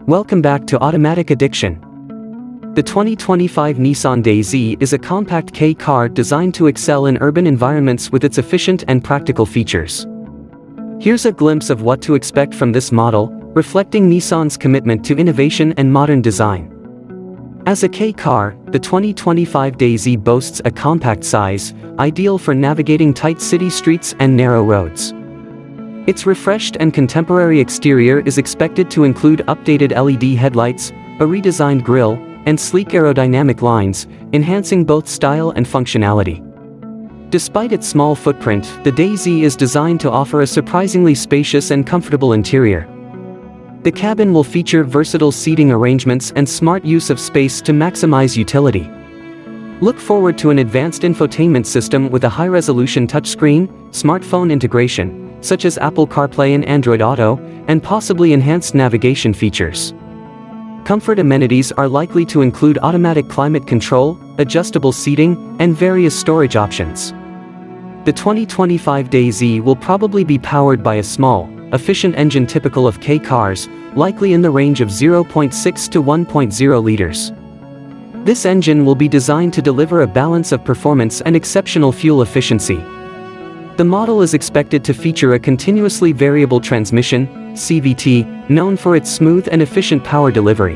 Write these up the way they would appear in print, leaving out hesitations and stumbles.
Welcome back to Automatic Addiction. The 2025 Nissan Dayz is a compact K car designed to excel in urban environments with its efficient and practical features. Here's a glimpse of what to expect from this model, reflecting Nissan's commitment to innovation and modern design. As a K car, the 2025 Dayz boasts a compact size, ideal for navigating tight city streets and narrow roads. Its refreshed and contemporary exterior is expected to include updated LED headlights, a redesigned grille, and sleek aerodynamic lines, enhancing both style and functionality. Despite its small footprint, the Dayz is designed to offer a surprisingly spacious and comfortable interior. The cabin will feature versatile seating arrangements and smart use of space to maximize utility. Look forward to an advanced infotainment system with a high-resolution touchscreen, smartphone integration, such as Apple CarPlay and Android Auto, and possibly enhanced navigation features. Comfort amenities are likely to include automatic climate control, adjustable seating, and various storage options. The 2025 Dayz will probably be powered by a small, efficient engine typical of K cars, likely in the range of 0.6 to 1.0 liters. This engine will be designed to deliver a balance of performance and exceptional fuel efficiency. The model is expected to feature a continuously variable transmission, CVT, known for its smooth and efficient power delivery.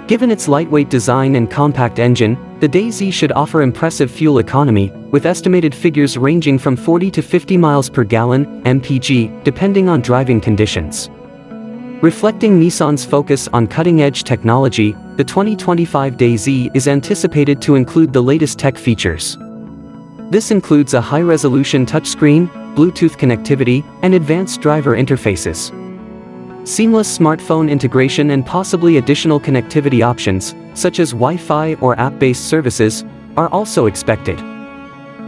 Given its lightweight design and compact engine, the Dayz should offer impressive fuel economy, with estimated figures ranging from 40 to 50 miles per gallon, mpg, depending on driving conditions. Reflecting Nissan's focus on cutting-edge technology, the 2025 Dayz is anticipated to include the latest tech features. This includes a high-resolution touchscreen, Bluetooth connectivity, and advanced driver interfaces. Seamless smartphone integration and possibly additional connectivity options, such as Wi-Fi or app-based services, are also expected.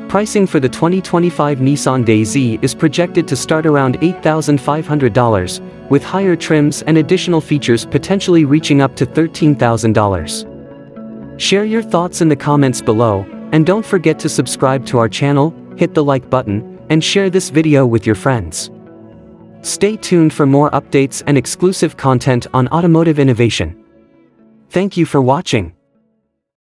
Pricing for the 2025 Nissan Dayz is projected to start around $8,500, with higher trims and additional features potentially reaching up to $13,000. Share your thoughts in the comments below, and don't forget to subscribe to our channel, hit the like button, and share this video with your friends. Stay tuned for more updates and exclusive content on automotive innovation. Thank you for watching.